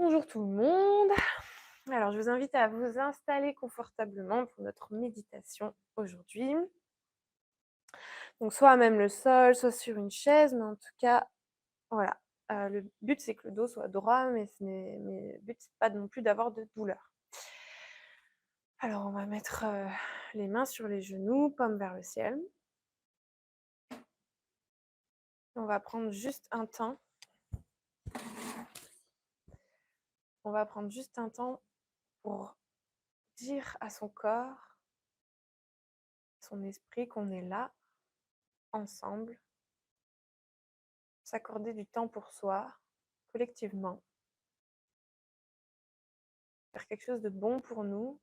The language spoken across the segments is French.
Bonjour tout le monde. Alors, je vous invite à vous installer confortablement pour notre méditation aujourd'hui. Donc, soit même le sol, soit sur une chaise, mais en tout cas, voilà. Le but, c'est que le dos soit droit, mais le but, c'est pas non plus d'avoir de douleur. Alors, on va mettre les mains sur les genoux, paume vers le ciel. On va prendre juste un temps. On va prendre juste un temps pour dire à son corps, son esprit qu'on est là, ensemble, s'accorder du temps pour soi, collectivement, faire quelque chose de bon pour nous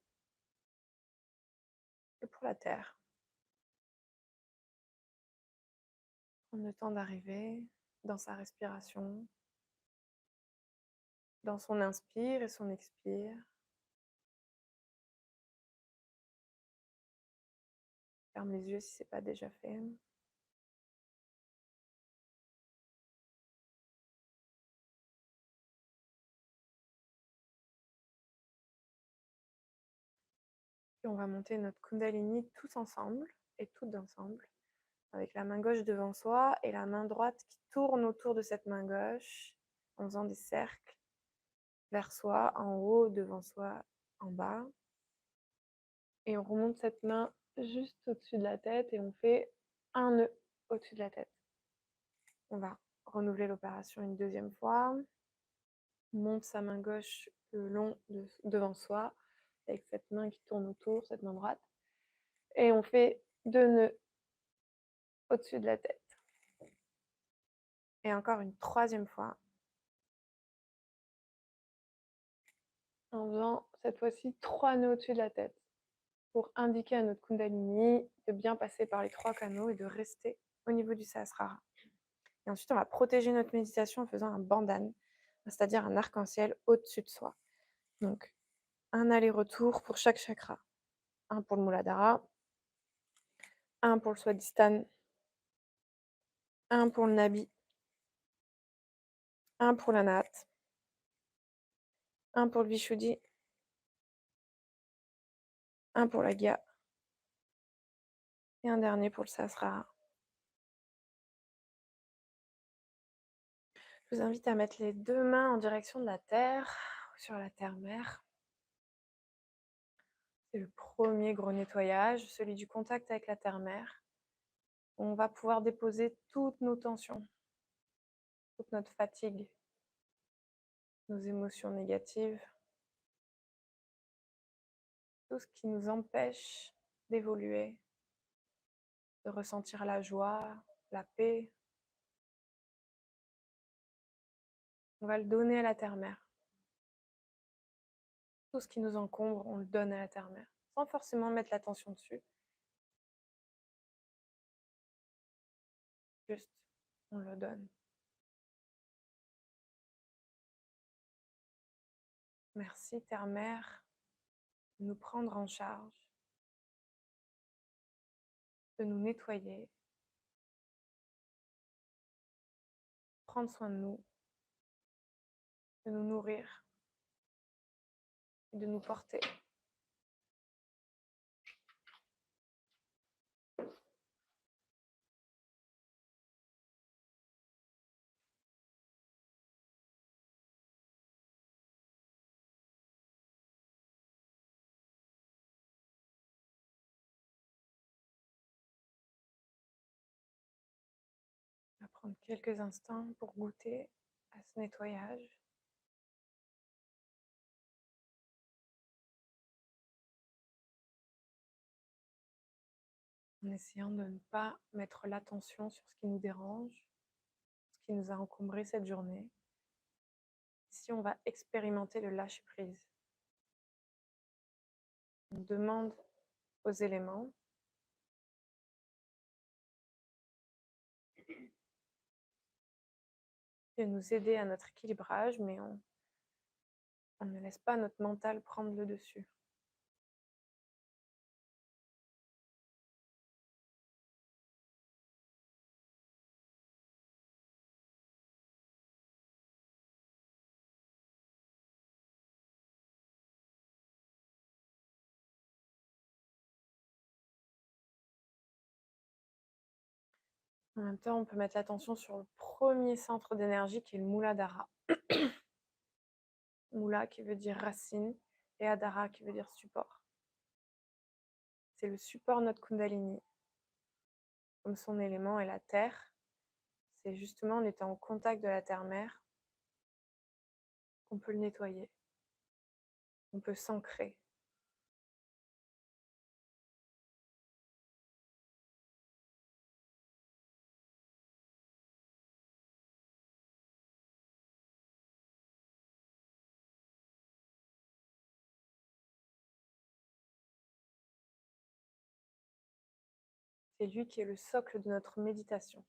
et pour la Terre. Prendre le temps d'arriver dans sa respiration, dans son inspire et son expire. Ferme les yeux si ce n'est pas déjà fait. Puis on va monter notre Kundalini tous ensemble et toutes ensemble, avec la main gauche devant soi et la main droite qui tourne autour de cette main gauche en faisant des cercles vers soi, en haut, devant soi, en bas. Et on remonte cette main juste au-dessus de la tête et on fait un nœud au-dessus de la tête. On va renouveler l'opération une deuxième fois. On monte sa main gauche le long devant soi avec cette main qui tourne autour, cette main droite. Et on fait 2 nœuds au-dessus de la tête. Et encore une troisième fois. En faisant cette fois-ci 3 nœuds au-dessus de la tête pour indiquer à notre Kundalini de bien passer par les 3 canaux et de rester au niveau du Sahasrara. Et ensuite, on va protéger notre méditation en faisant un bandhan, c'est-à-dire un arc-en-ciel au-dessus de soi. Donc, un aller-retour pour chaque chakra. Un pour le Muladhara, un pour le Swadhisthana, un pour le Nabi, un pour l'Anahata, un pour le Vishuddhi, un pour la Gya et un dernier pour le Sahasrara. Je vous invite à mettre les 2 mains en direction de la terre, sur la terre-mère. C'est le premier gros nettoyage, celui du contact avec la terre-mère. On va pouvoir déposer toutes nos tensions, toute notre fatigue, nos émotions négatives, tout ce qui nous empêche d'évoluer, de ressentir la joie, la paix. On va le donner à la terre-mère. Tout ce qui nous encombre, on le donne à la terre-mère, sans forcément mettre l'attention dessus. Juste, on le donne. Merci, terre-mère, de nous prendre en charge, de nous nettoyer, prendre soin de nous nourrir et de nous porter. On va prendre quelques instants pour goûter à ce nettoyage. En essayant de ne pas mettre l'attention sur ce qui nous dérange, ce qui nous a encombré cette journée. Ici, on va expérimenter le lâcher-prise. On demande aux éléments de nous aider à notre équilibrage, mais on ne laisse pas notre mental prendre le dessus. En même temps, on peut mettre l'attention sur le premier centre d'énergie qui est le Muladhara. Mula qui veut dire racine et Adhara qui veut dire support. C'est le support de notre Kundalini. Comme son élément est la terre, c'est justement en étant en contact de la terre-mère qu'on peut le nettoyer. On peut s'ancrer. C'est lui qui est le socle de notre méditation.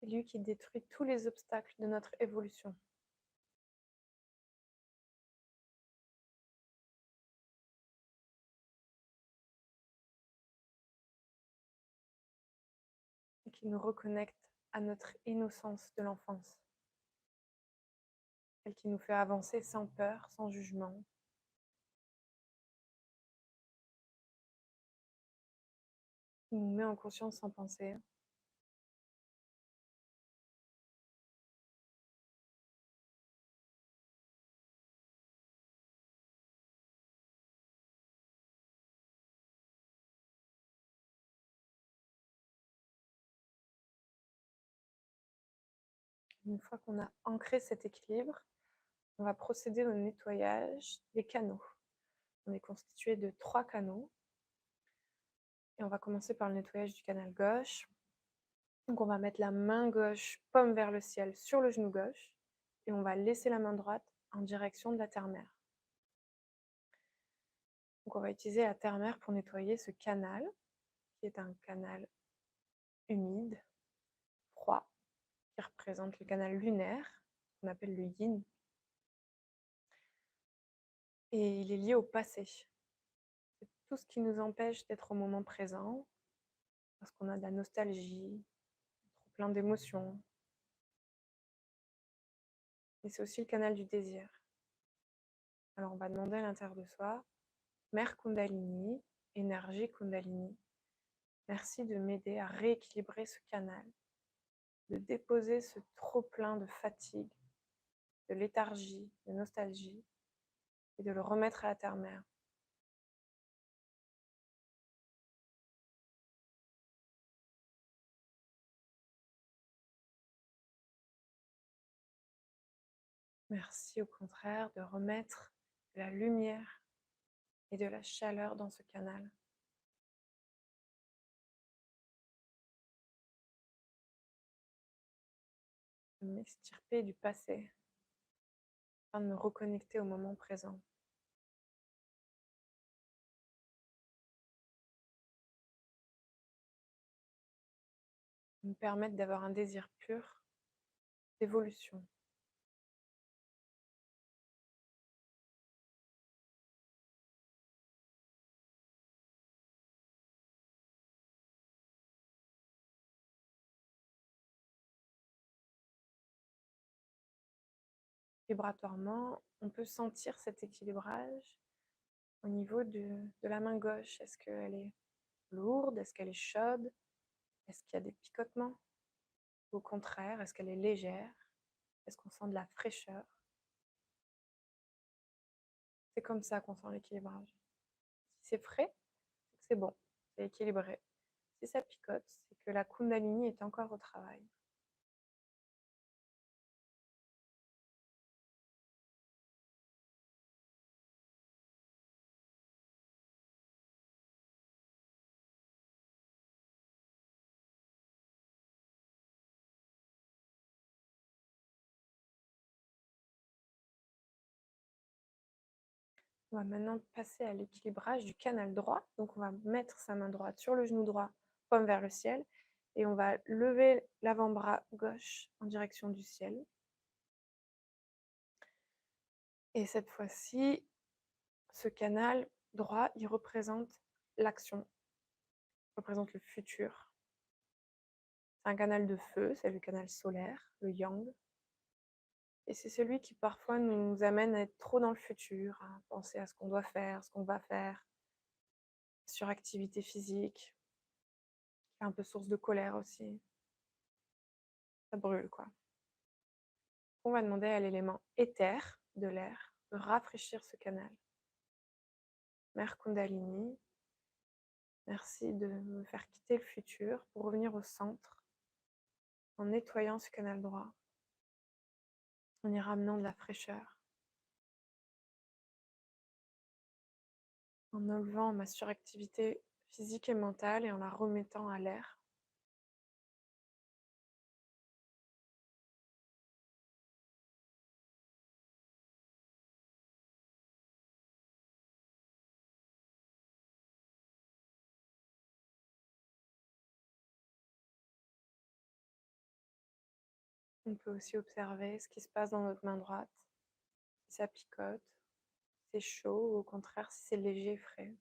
C'est lui qui détruit tous les obstacles de notre évolution. Et qui nous reconnecte à notre innocence de l'enfance. Celle qui nous fait avancer sans peur, sans jugement. Qui nous met en conscience sans penser. Une fois qu'on a ancré cet équilibre, on va procéder au nettoyage des canaux. On est constitué de 3 canaux. Et on va commencer par le nettoyage du canal gauche. Donc on va mettre la main gauche, paume vers le ciel, sur le genou gauche. Et on va laisser la main droite en direction de la terre-mère. Donc on va utiliser la terre-mère pour nettoyer ce canal, qui est un canal humide, froid, qui représente le canal lunaire, qu'on appelle le yin. Et il est lié au passé. C'est tout ce qui nous empêche d'être au moment présent, parce qu'on a de la nostalgie, trop plein d'émotions. Et c'est aussi le canal du désir. Alors on va demander à l'intérieur de soi, Mère Kundalini, énergie Kundalini, merci de m'aider à rééquilibrer ce canal, de déposer ce trop-plein de fatigue, de léthargie, de nostalgie, et de le remettre à la terre-mère. Merci au contraire de remettre de la lumière et de la chaleur dans ce canal. De m'extirper du passé, afin de me reconnecter au moment présent. De me permettre d'avoir un désir pur d'évolution. Vibratoirement, on peut sentir cet équilibrage au niveau de la main gauche. Est-ce qu'elle est lourde? Est-ce qu'elle est chaude? Est-ce qu'il y a des picotements? Au contraire, est-ce qu'elle est légère? Est-ce qu'on sent de la fraîcheur? C'est comme ça qu'on sent l'équilibrage. Si c'est frais, c'est que c'est bon, c'est équilibré. Si ça picote, c'est que la Kundalini est encore au travail. On va maintenant passer à l'équilibrage du canal droit. Donc on va mettre sa main droite sur le genou droit, paume vers le ciel, Et on va lever l'avant-bras gauche en direction du ciel. Et cette fois-ci, ce canal droit, il représente l'action, il représente le futur. C'est un canal de feu, c'est le canal solaire, le yang. Et c'est celui qui parfois nous amène à être trop dans le futur, à penser à ce qu'on doit faire, ce qu'on va faire, suractivité physique, un peu source de colère aussi. Ça brûle, quoi. On va demander à l'élément éther de l'air de rafraîchir ce canal. Mère Kundalini, merci de me faire quitter le futur pour revenir au centre en nettoyant ce canal droit, en y ramenant de la fraîcheur, en enlevant ma suractivité physique et mentale et en la remettant à l'air. On peut aussi observer ce qui se passe dans notre main droite, si ça picote, si c'est chaud ou au contraire si c'est léger et frais.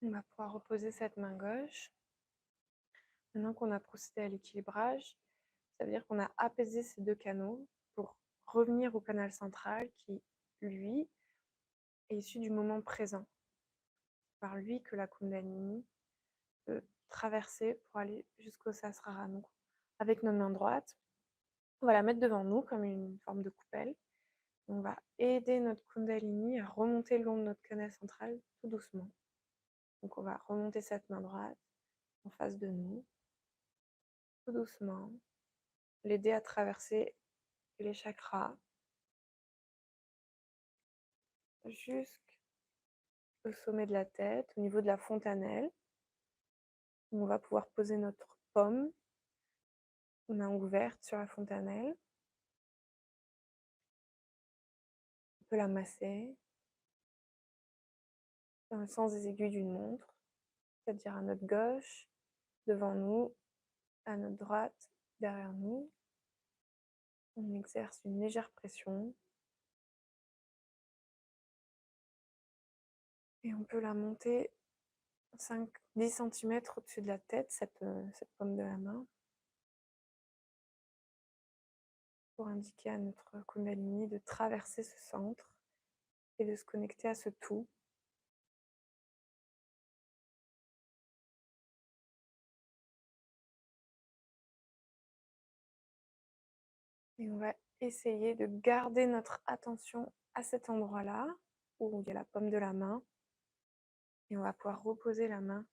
On va pouvoir reposer cette main gauche. Maintenant qu'on a procédé à l'équilibrage, ça veut dire qu'on a apaisé ces deux canaux pour revenir au canal central qui, lui, est issu du moment présent. C'est par lui que la Kundalini peut traverser pour aller jusqu'au Sahasrara. Donc, avec notre main droite, on va la mettre devant nous comme une forme de coupelle. On va aider notre Kundalini à remonter le long de notre canal central tout doucement. Donc, on va remonter cette main droite en face de nous, tout doucement, l'aider à traverser les chakras jusqu'au sommet de la tête, au niveau de la fontanelle. On va pouvoir poser notre paume, main ouverte sur la fontanelle. On peut la masser dans le sens des aiguilles d'une montre, c'est-à-dire à notre gauche, devant nous, à notre droite, derrière nous. On exerce une légère pression. Et on peut la monter 5-10 cm au-dessus de la tête, cette paume de la main, pour indiquer à notre Kundalini de traverser ce centre et de se connecter à ce tout. Et on va essayer de garder notre attention à cet endroit-là, où il y a la paume de la main. Et on va pouvoir reposer la main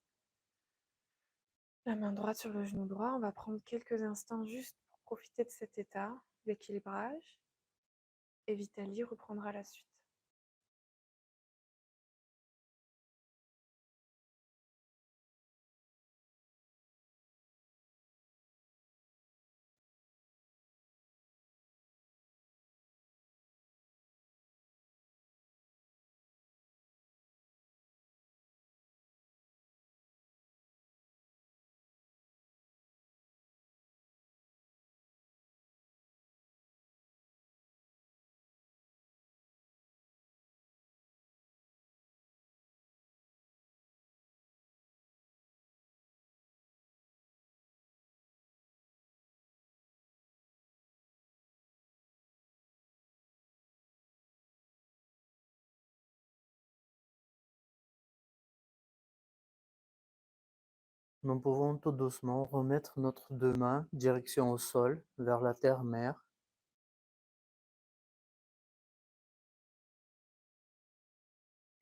droite sur le genou droit. On va prendre quelques instants juste pour profiter de cet état d'équilibrage. Et Vitali reprendra la suite. Nous pouvons tout doucement remettre notre deux mains direction au sol, vers la terre-mère.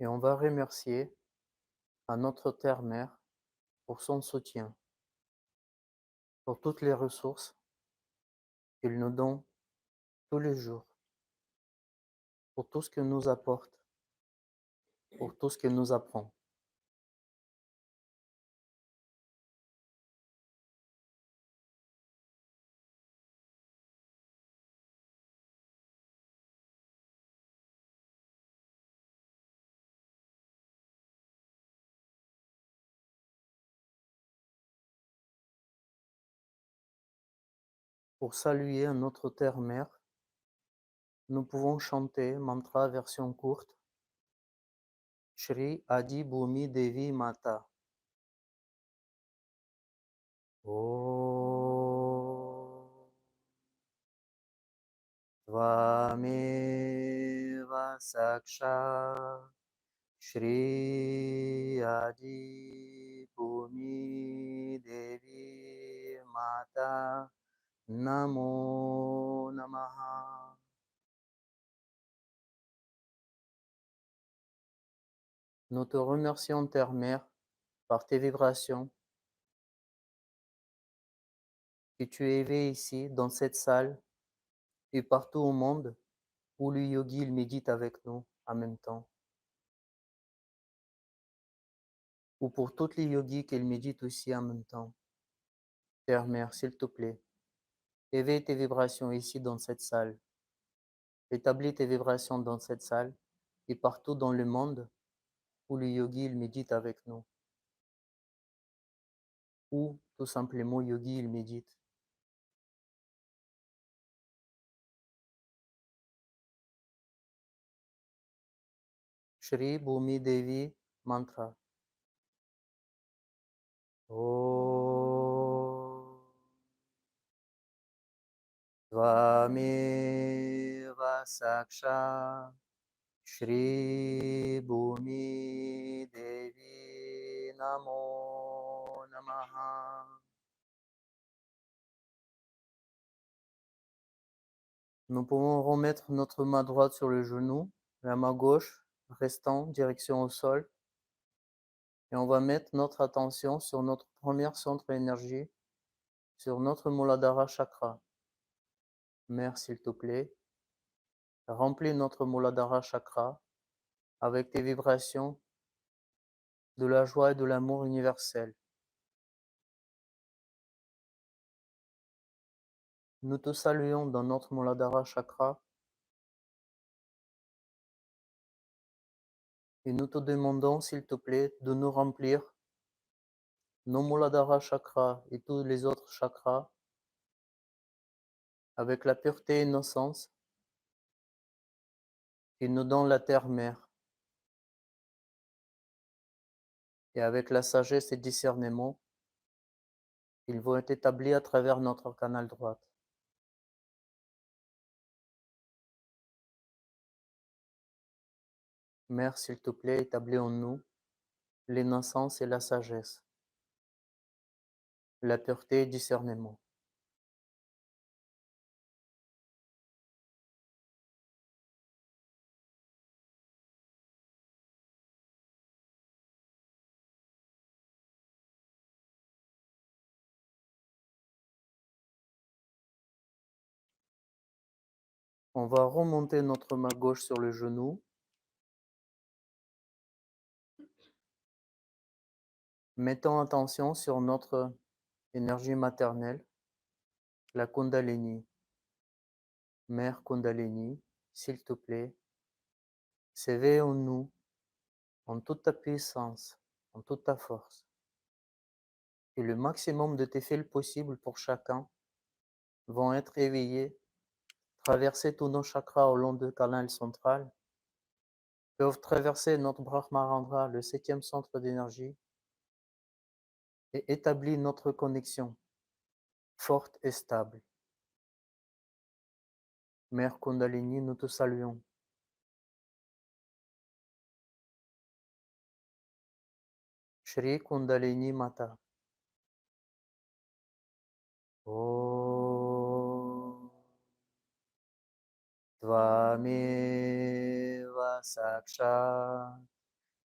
Et on va remercier à notre terre-mère pour son soutien, pour toutes les ressources qu'il nous donne tous les jours, pour tout ce qu'elle nous apporte, pour tout ce qu'elle nous apprend. Pour saluer notre terre-mère, nous pouvons chanter mantra version courte. Shri Adi Bhumi Devi Mata. Om Tvameva Saksha Shri Adi Bhumi Devi Mata Namo Namaha. Nous te remercions, Terre-Mère, par tes vibrations que tu éveilles ici, dans cette salle, et partout au monde où le yogi il médite avec nous en même temps. Ou pour toutes les yogis qui méditent aussi en même temps. Terre-Mère, s'il te plaît, éveille tes vibrations ici dans cette salle. Établis tes vibrations dans cette salle et partout dans le monde où le yogi il médite avec nous. Ou tout simplement yogi il médite. Shri Bhumi Devi Mantra. Om Tvameva Saksha Shri Bhumi Devi Namo Namaha. Nous pouvons remettre notre main droite sur le genou, la main gauche restant direction au sol. Et on va mettre notre attention sur notre premier centre d'énergie, sur notre Muladhara Chakra. Mère, s'il te plaît, remplis notre Muladhara Chakra avec tes vibrations de la joie et de l'amour universel. Nous te saluons dans notre Muladhara Chakra et nous te demandons, s'il te plaît, de nous remplir nos Muladhara Chakra et tous les autres chakras avec la pureté et innocence qui nous donne la terre-mère et avec la sagesse et discernement ils vont être établis à travers notre canal droit. Mère, s'il te plaît, établis en nous l'innocence et la sagesse, la pureté et le discernement. On va remonter notre main gauche sur le genou. Mettons attention sur notre énergie maternelle, la Kundalini. Mère Kundalini, s'il te plaît, s'éveille en nous, en toute ta puissance, en toute ta force. Et le maximum de tes fils possibles pour chacun vont être éveillés, traverser tous nos chakras au long du canal central, peuvent traverser notre Brahmarandra, le septième centre d'énergie, et établir notre connexion forte et stable. Mère Kundalini, nous te saluons. Shri Kundalini Mata. Om Tvameva Sakshat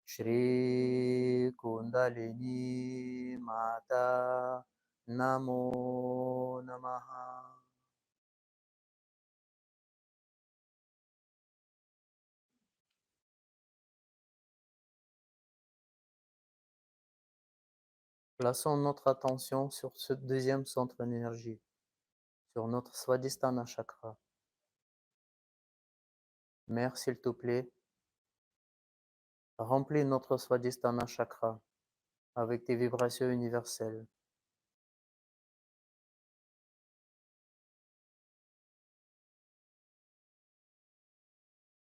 Shri Kundalini Mata Namo Namaha. Plaçons notre attention sur ce deuxième centre d'énergie, sur notre Swadhisthana chakra. Mère, s'il te plaît, remplis notre Swadhisthana chakra avec tes vibrations universelles.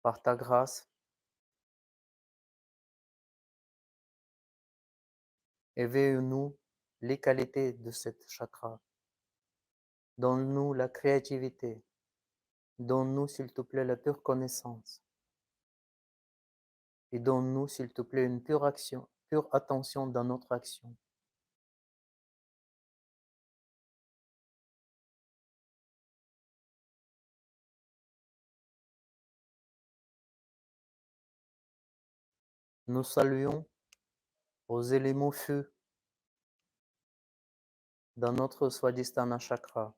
Par ta grâce, éveille-nous les qualités de cette chakra. Donne-nous la créativité. Donne-nous, s'il te plaît, la pure connaissance. Et donne-nous, s'il te plaît, une pure action, pure attention dans notre action. Nous saluons aux éléments feu dans notre Swadhisthana chakra.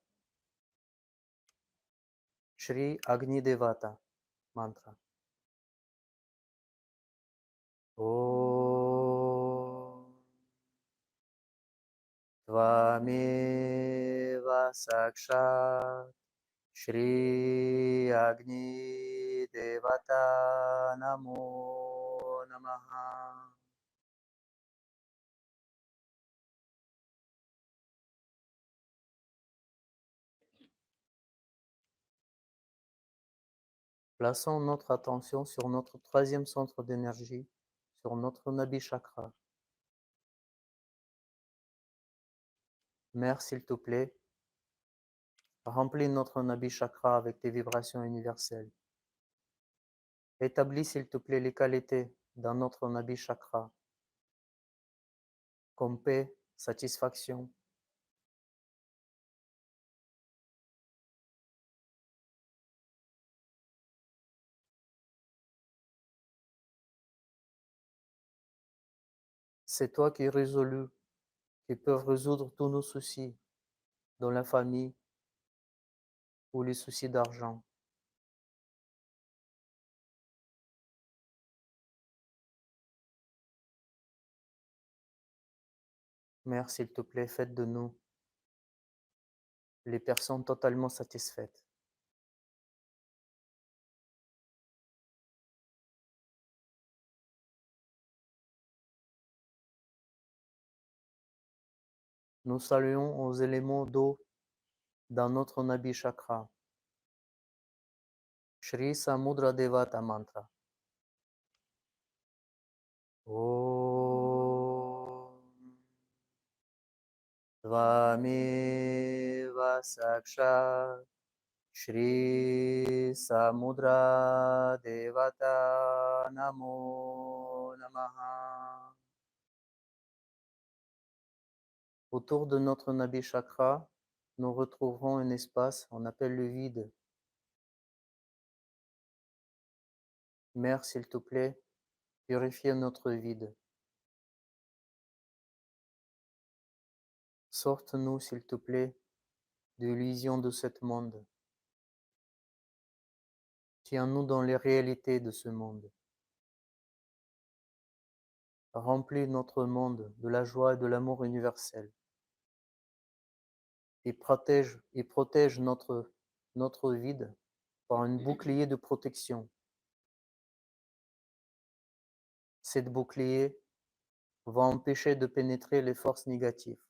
Shri Agni Devata mantra. Om Tvameva Sakshat Shri Agni Devata Namo Namaha. Plaçons notre attention sur notre troisième centre d'énergie, sur notre Nabhi Chakra. Mère, s'il te plaît, remplis notre Nabhi Chakra avec tes vibrations universelles. Établis, s'il te plaît, les qualités dans notre Nabhi Chakra, comme paix, satisfaction. C'est toi qui peux résoudre tous nos soucis dans la famille ou les soucis d'argent. Mère, s'il te plaît, fais de nous les personnes totalement satisfaites. Nous saluons aux éléments d'eau dans notre Nabhi Chakra. Shri Samudra Devata mantra. Om Tvameva Sakshat Shri Samudra Devata Namo Namaha. Autour de notre Nabhi Chakra, nous retrouverons un espace, on appelle le vide. Mère, s'il te plaît, purifie notre vide. Sorte-nous, s'il te plaît, de l'illusion de ce monde. Tiens-nous dans les réalités de ce monde. Remplis notre monde de la joie et de l'amour universel. Et protège notre vide par un bouclier de protection. Cette bouclier va empêcher de pénétrer les forces négatives.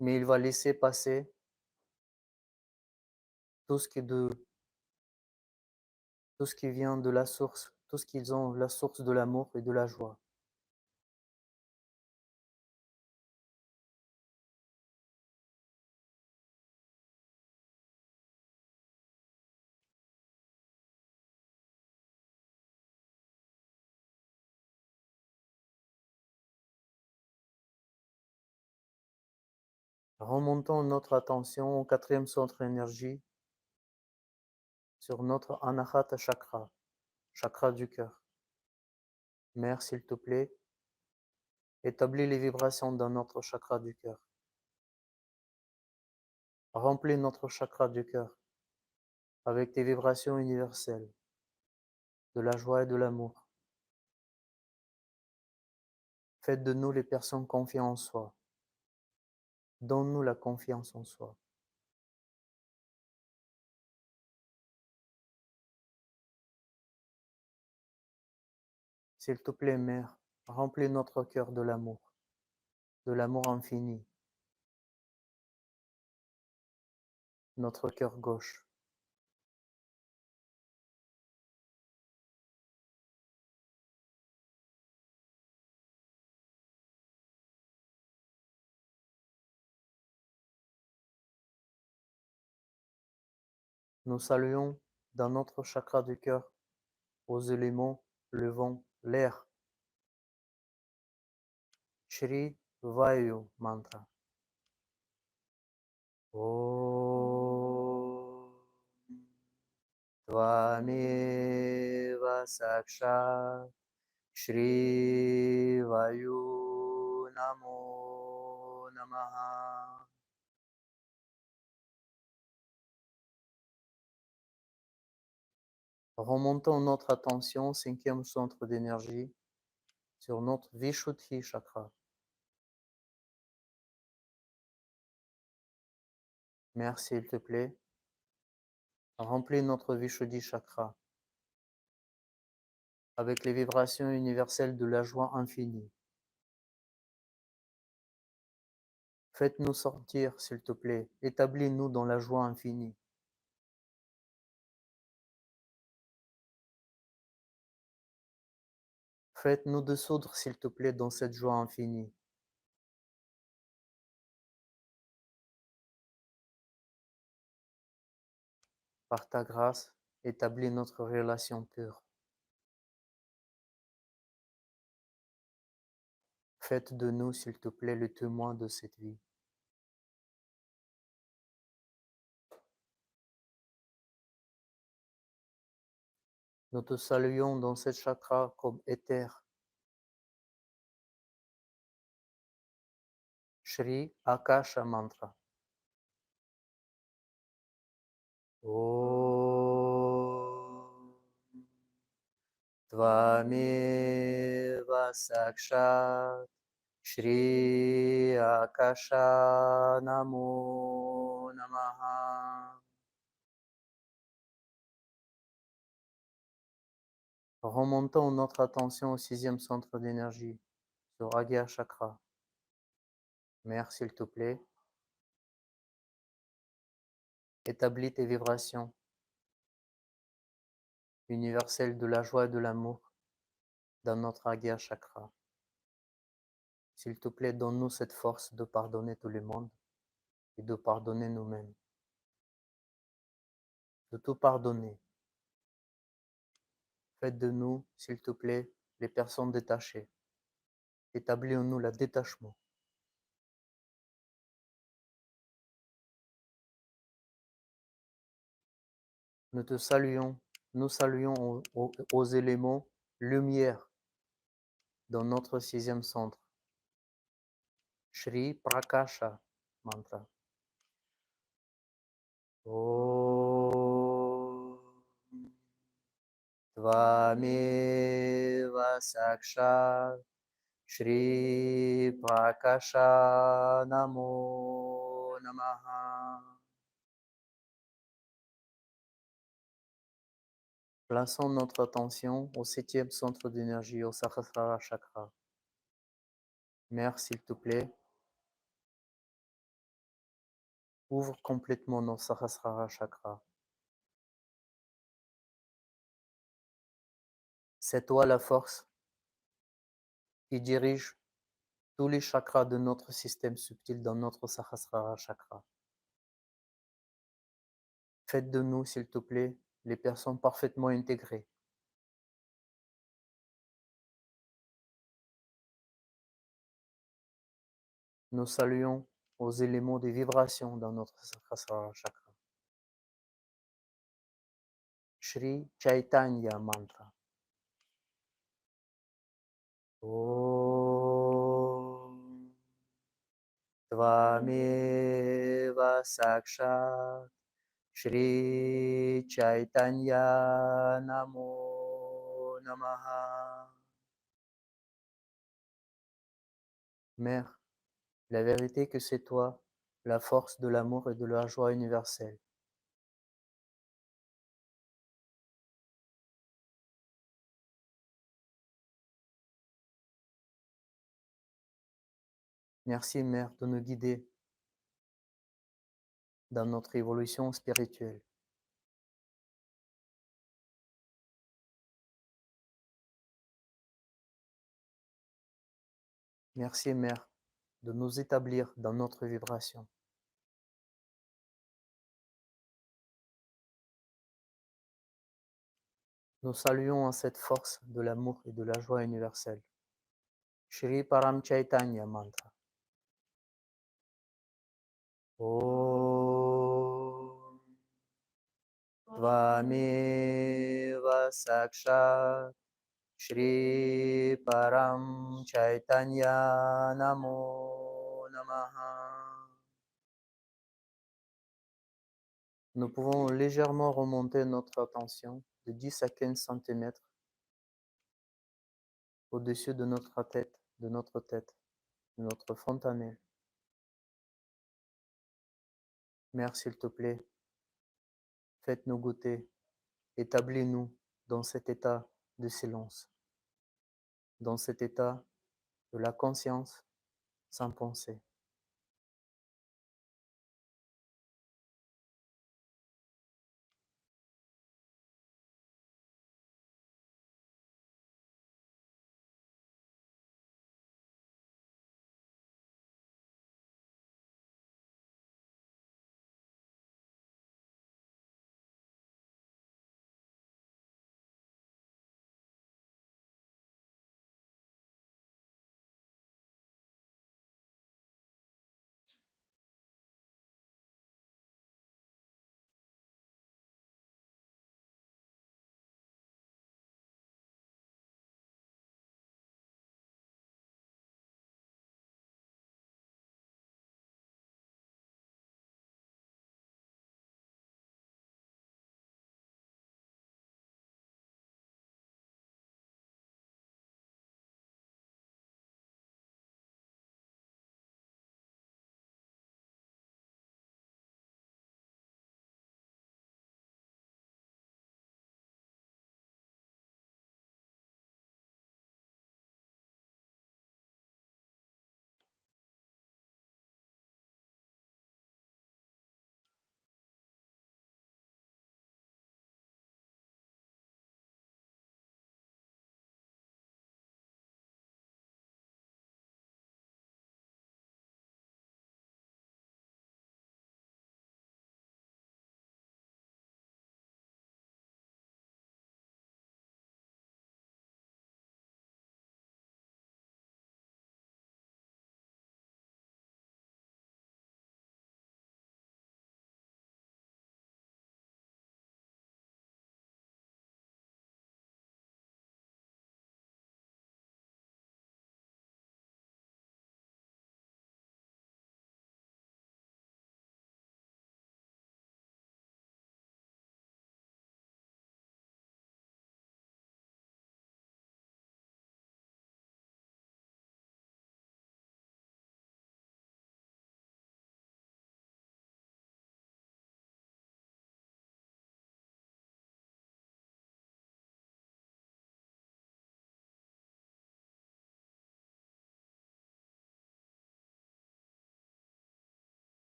Mais il va laisser passer tout ce qui vient de la source, tout ce qu'ils ont, la source de l'amour et de la joie. Remontons notre attention au quatrième centre énergie, sur notre Anahata Chakra, chakra du cœur. Mère, s'il te plaît, établis les vibrations dans notre chakra du cœur. Remplis notre chakra du cœur avec tes vibrations universelles, de la joie et de l'amour. Faites de nous les personnes confiantes en soi. Donne-nous la confiance en soi. S'il te plaît, Mère, remplis notre cœur de l'amour infini, notre cœur gauche. Nous saluons dans notre chakra du cœur aux éléments, le vent, l'air. Shri Vayu mantra. Om Tvameva Sakshat Shri Vayu Namo Namaha. Remontons notre attention, cinquième centre d'énergie, sur notre Vishuddhi chakra. Mère, s'il te plaît, remplis notre Vishuddhi chakra avec les vibrations universelles de la joie infinie. Faites-nous sortir, s'il te plaît, établis-nous dans la joie infinie. Faites-nous dissoudre, s'il te plaît, dans cette joie infinie. Par ta grâce, établis notre relation pure. Faites de nous, s'il te plaît, le témoin de cette vie. Nous te saluons dans cette chakra comme éther. Shri Akasha Mantra. Om Tvameva Sakshat Shri Akasha Namo Namaha. Remontons notre attention au sixième centre d'énergie, sur Agya Chakra. Mère, s'il te plaît, établis tes vibrations universelles de la joie et de l'amour dans notre Agya Chakra. S'il te plaît, donne-nous cette force de pardonner tout le monde et de pardonner nous-mêmes. De tout pardonner. Faites de nous, s'il te plaît, les personnes détachées. Établis en nous le détachement. Nous te saluons, nous saluons aux éléments lumière dans notre sixième centre. Shri Prakasha Mantra. Om Tvameva Sakshat Shri Prakasha Namo Namaha. Plaçons notre attention au septième centre d'énergie, au Sahasrara Chakra. Mère, s'il te plaît, ouvre complètement nos Sahasrara Chakra. C'est toi la force qui dirige tous les chakras de notre système subtil dans notre Sahasrara Chakra. Faites de nous, s'il te plaît, les personnes parfaitement intégrées. Nous saluons aux éléments de vibration dans notre Sahasrara chakra. Shri Chaitanya Mantra. Om Tvameva Sakshat Shri Chaitanya Namo Namaha. Mère, la vérité que c'est toi, la force de l'amour et de la joie universelle. Merci Mère de nous guider dans notre évolution spirituelle. Merci Mère de nous établir dans notre vibration. Nous saluons en cette force de l'amour et de la joie universelle. Shri Param Chaitanya Mantra. Om Tvameva Sakshat Shri Param Chaitanya Namo Namaha. Nous pouvons légèrement remonter notre attention de 10 à 15 cm au-dessus de notre tête, de notre fontanelle. Mère, s'il te plaît, faites-nous goûter, établis-nous dans cet état de silence, dans cet état de la conscience sans pensée.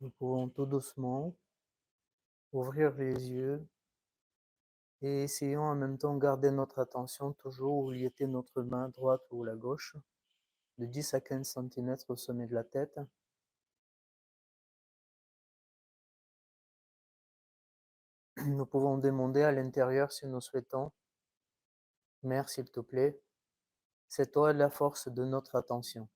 Nous pouvons tout doucement ouvrir les yeux et essayons en même temps de garder notre attention toujours où il était notre main droite ou la gauche, de 10 à 15 centimètres au sommet de la tête. Nous pouvons demander à l'intérieur si nous souhaitons, Mère, s'il te plaît, c'est toi la force de notre attention.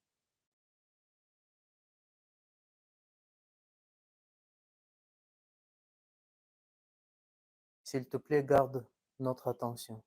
S'il te plaît, garde notre attention.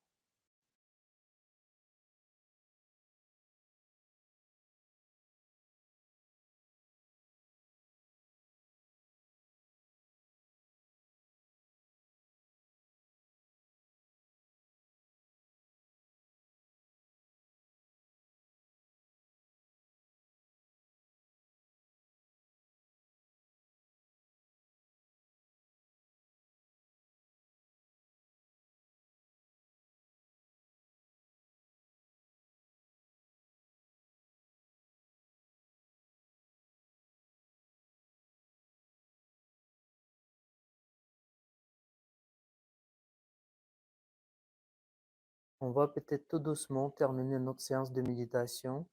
On va peut-être tout doucement terminer notre séance de méditation.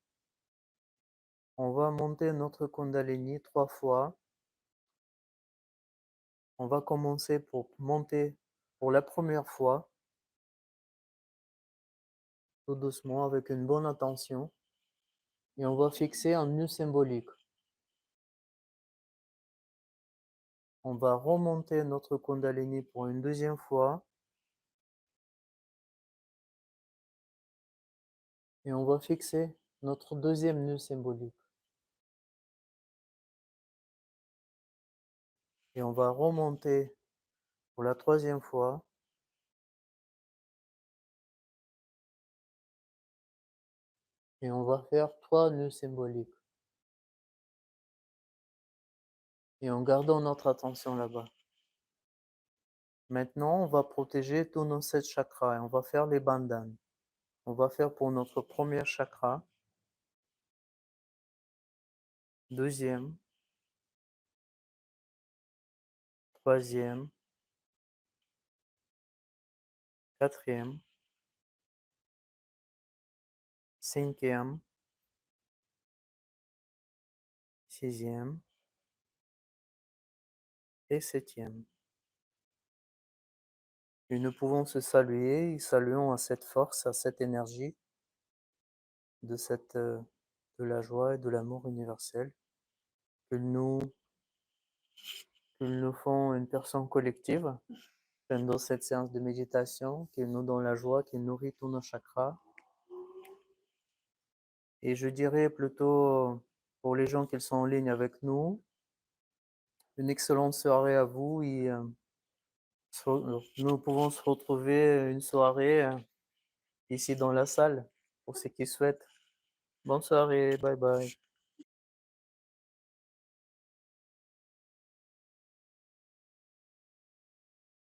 On va monter notre Kundalini 3 fois. On va commencer pour monter pour la première fois, tout doucement, avec une bonne attention. Et on va fixer un nœud symbolique. On va remonter notre Kundalini pour une deuxième fois. Et on va fixer notre deuxième nœud symbolique. Et on va remonter pour la troisième fois. Et on va faire 3 nœuds symboliques. Et en gardant notre attention là-bas. Maintenant, on va protéger tous nos 7 chakras et on va faire les bandhanes. On va faire pour notre premier chakra, deuxième, troisième, quatrième, cinquième, sixième et septième. Et nous pouvons se saluer et saluons à cette force, à cette énergie de la joie et de l'amour universel qu'ils nous font une personne collective pendant cette séance de méditation, qu'ils nous donnent la joie, qu'ils nourrit tous nos chakras. Et je dirais plutôt pour les gens qui sont en ligne avec nous, une excellente soirée à vous et nous pouvons se retrouver une soirée ici dans la salle pour ceux qui souhaitent. Bonne soirée, bye bye.